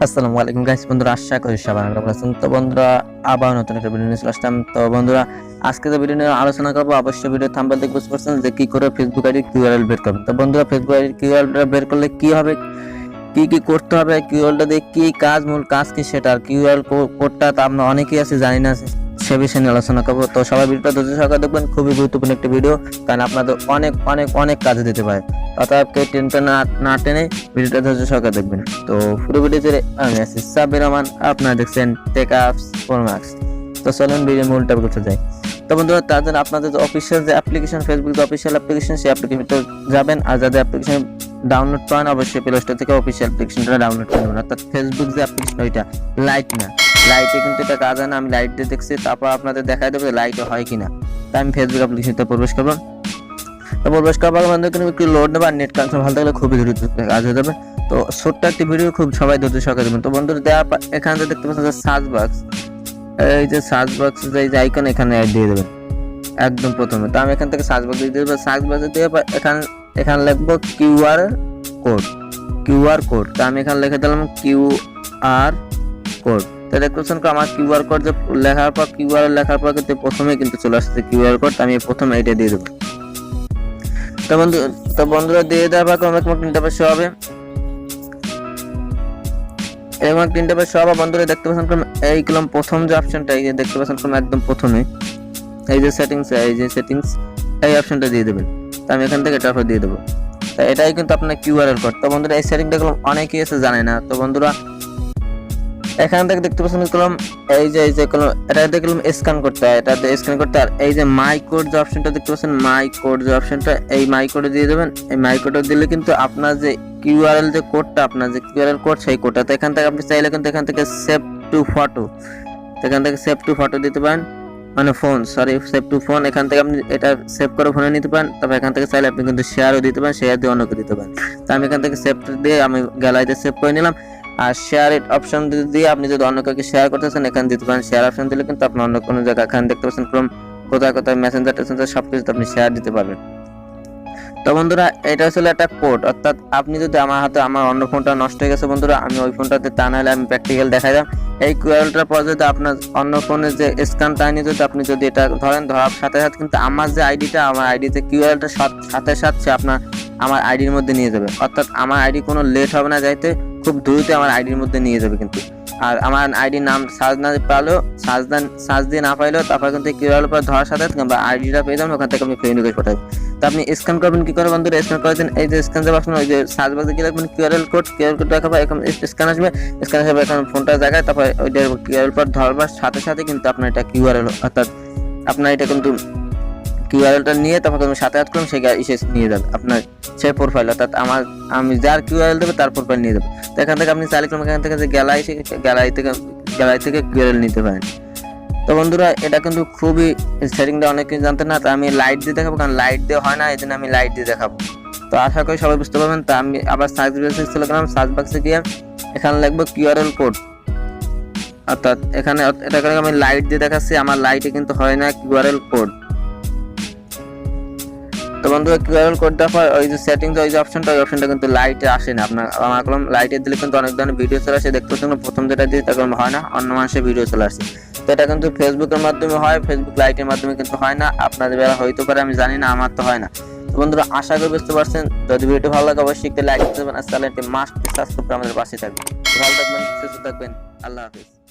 আসসালামু আলাইকুম গাইস বন্ধুরা, আশা করি সবাই ভালো আছেন। তো বন্ধুরা, আবার নতুন একটা ভিডিও নিয়ে চলে আসলাম। তো বন্ধুরা, আজকে যে ভিডিও নিয়ে আলোচনা করবো, অবশ্যই ভিডিও থাম্বনেল দেখে বুঝতে পারছেন যে কি করে ফেসবুক আইডি কিউআরএল বের করবেন। তো বন্ধুরা, ফেসবুক আইডি কিউআরএল বের করলে কি হবে, কি কি করতে হবে, কিউআরএলটা দিয়ে কি কাজ, মূল কাজ কি সেটা, আর কিউআরএল কোডটা তো আমরা অনেকেই আছে জানি না, সে বিষয়ে নিয়ে আলোচনা করবো। তো সবাই ভিডিওটা ধৈর্য সহকারে দেখবেন, খুবই গুরুত্বপূর্ণ একটা ভিডিও, কারণ আপনাদের অনেক অনেক অনেক কাজে দিতে পারে। অতএব টেনটা না টেনে ভিডিওটা ধৈর্য সহকারে দেখবেন। তো পুরো ভিডিওতে আমি আছি সাব্বির রহমান, আপনারা দেখছেন টেক আপস ফর মার্কস। তো চলুন ভিডিও মূল টপিকে করতে যাই। তো বন্ধুরা, তার জন্য আপনাদের যে অফিসিয়াল যে অ্যাপ্লিকেশন, ফেসবুক যে অফিসিয়াল অ্যাপ্লিকেশন, সেই অ্যাপ্লিকেশনটা যাবেন। আর যাদের অ্যাপ্লিকেশন ডাউনলোড করেন, অবশ্যই প্লে স্টোর থেকে অফিসিয়াল অ্যাপ্লিকেশনটা ডাউনলোড করবেন। অর্থাৎ ফেসবুক যে অ্যাপ্লিকেশন, ওইটা লাইট না, লাইটে কিন্তু এটা কাজ হয় না। আমি লাইট দিয়ে দেখছি, তারপর আপনাদের দেখাই দেবো লাইটে হয় কিনা। তাই আমি ফেসবুক অ্যাপ্লিকেশনটা প্রবেশ করবো। তো প্রবেশ করার মধ্যে কিন্তু একটু লোড নেবে, আর নেট কানেকশন ভালো থাকলে খুবই দ্রুত কাজ হয়ে যাবে। তো ছোট্ট একটি ভিডিও, খুব সবাই ধৈর্য সহকারে দেবেন। তো বন্ধুরা, এখানে দেখতে পাচ্ছেন যে সার্চ বক্স, এই যে সার্চ বক্স যে আইকন, এখানে অ্যাড দিয়ে দেবেন একদম প্রথমে। তো আমি এখান থেকে সার্চ বক্স দিয়ে দেবো। সার্চ বক্সে দিয়ে এখানে লিখবো কিউআর কোড। তো আমি এখানে লিখে দিলাম কিউআর কোড। তো দেখতে পাচ্ছেন আমার কিউআর কোড যে লেখার পর কিন্তু প্রথমে কিন্তু চলে আসছে কিউআর কোড। আমি প্রথমে এটা দিয়ে দেবো। তো বন্ধুরা, দিয়ে দেওয়ার পর অনেক ইন্টারফেস শো হবে, এবং ইন্টারফেস শো হবে। বন্ধুরা, দেখতে পাচ্ছেন এই কলম প্রথম যে অপশনটা, এই যে দেখতে পাচ্ছেন একদম প্রথমে এই যে সেটিংস, এই অপশনটা দিয়ে দেবেন। তো আমি এখান থেকে এটা দিয়ে দেবো। তো এটাই কিন্তু আপনার কিউআরএল কোড। তো বন্ধুরা, এই সেটিংটা অনেকেই আছে জানে না। তো বন্ধুরা, এখান থেকে দেখতে পাচ্ছেন কলম, এই যে কলম, এটা দেখলাম স্ক্যান করতে হয়, এটা স্ক্যান করতে। আর এই যে মাই কোড যে অপশনটা দেখতে পাচ্ছেন, মাই কোড যে অপশনটা, এই মাই কোডে দিয়ে দেবেন। এই মাই কোডে দিলে কিন্তু আপনার যে কিউআরএল যে কোডটা, আপনার যে কিউআরএল কোড, সেই কোডটা, তো এখান থেকে আপনি চাইলে কিন্তু এখান থেকে সেভ টু ফটো দিতে পারেন, মানে সেভ টু ফোন। এখান থেকে আপনি এটা সেভ করে ফোনে নিতে পারেন। তবে এখান থেকে চাইলে আপনি কিন্তু শেয়ারও দিতে পারেন, শেয়ার দিয়ে অন্যকে দিতে পারেন। তো আমি এখান থেকে সেভ দিয়ে আমি গ্যালারিতে সেভ করে নিলাম। আর শেয়ার ইট অপশন দিয়ে আপনি যদি অন্য কাউকে শেয়ার করতেছেন, এখানে দিতে পারেন। শেয়ার অপশন দিলে কিন্তু আপনি অন্য কোনো জায়গায়, এখানে দেখতে পাচ্ছেন কোথায় মেসেঞ্জার সবকিছু আপনি শেয়ার দিতে পারবেন। তো বন্ধুরা, এটা আসলে একটা কোড। অর্থাৎ আপনি যদি আমার অন্য ফোনটা নষ্ট হয়ে গেছে বন্ধুরা, আমি ওই ফোনটাতে তা নাহলে আমি প্র্যাকটিক্যাল দেখাই দাম। এই কিউআরএলটার পর যদি আপনার অন্য ফোনে যে স্ক্যান টাইনি যদি আপনি যদি এটা ধরার সাথে সাথে কিন্তু আমার যে আইডিটা, আমার আইডিতে কিউআরএলটা সাথে আপনার আমার আইডির মধ্যে নিয়ে যাবে। অর্থাৎ আমার আইডি কোনো লেট হবে না যাইতে, খুব দ্রুত আমার আইডির মধ্যে নিয়ে যাবে কিন্তু। আর আমার আইডির নাম সার্চ দিয়ে না পাইলেও তারপর কিন্তু কিউআরএল পর ধরার সাথে আমরা আইডিটা পেয়ে যাবেন, ওখান থেকে আপনি ফ্রেন্ড রিকোয়েস্ট পাঠাবেন। তো আপনি স্ক্যান করবেন কি করে বন্ধুরা, স্ক্যান করে দিন। এই যে স্ক্যান যে অপশন, ওই যে সার্চ বক্সে কি লিখবেন কিউআরএল কোড দেখাবো, এখন স্ক্যান আসবে এখন ফোনটা জায়গায়, তারপর ওইটা কিউআরএল পর ধরবার সাথে কিন্তু আপনার এটা কিউআরএল, অর্থাৎ আপনার এটা কিন্তু কিউআরএলটা নিয়ে তারপর সাথে করলাম, সেই নিয়ে যাবে আপনার সেই প্রোফাইল। অর্থাৎ আমি যার কিউআরএল দেবে তার প্রোফাইল নিয়ে যাবে। তো এখান থেকে আপনি চাইলে এখান থেকে যে গ্যালারি থেকে কিউআরএল নিতে পারেন। তো বন্ধুরা, এটা কিন্তু খুবই সেটিংটা অনেকে জানতেন না। তো আমি লাইট দিয়ে দেখাবো, কারণ লাইট দিয়ে হয় না, এই জন্য আমি লাইট দিয়ে দেখাবো। তো আশা করি সবাই বুঝতে পারবেন। তো আমি আবার সার্চ বক্সে চলে গেলাম। সার্চ বক্সে গিয়ে এখানে লিখবো কিউআরএল কোড। অর্থাৎ এখানে এটা করে আমি লাইট দিয়ে দেখাচ্ছি, আমার লাইটে কিন্তু হয় না কিউআরএল কোড। তো বন্ধুরা, কিউআরএল কোড দেওয়ার ওই যে সেটিংস, ওই যে অপশনটা, ওই অপশনটা কিন্তু লাইটে আসে না। আমার কলম লাইটে দিলে কিন্তু অনেক ধরনের ভিডিও চলে আসে, দেখতে পাচ্ছেন প্রথম যেটা দিয়ে তখন হয় না, অন্য মানুষের ভিডিও চলে আসছে। তো এটা কিন্তু ফেসবুকের মাধ্যমে হয়, ফেসবুক লাইটের মাধ্যমে কিন্তু হয় না। আপনাদের বেলা হইতে পারে, আমি জানি না, আমার তো হয় না। তো বন্ধুরা, আশা করি বুঝতে পারছেন। যদি ভিডিওটি ভালো লাগে অবশ্যই একটা লাইক দিতে পারেন, আর চ্যানেলটি মাস্ট সাবস্ক্রাইব করে আমাদের পাশে থাকবেন। ভালো থাকবেন, সুস্থ থাকবেন, আল্লাহ হাফিজ।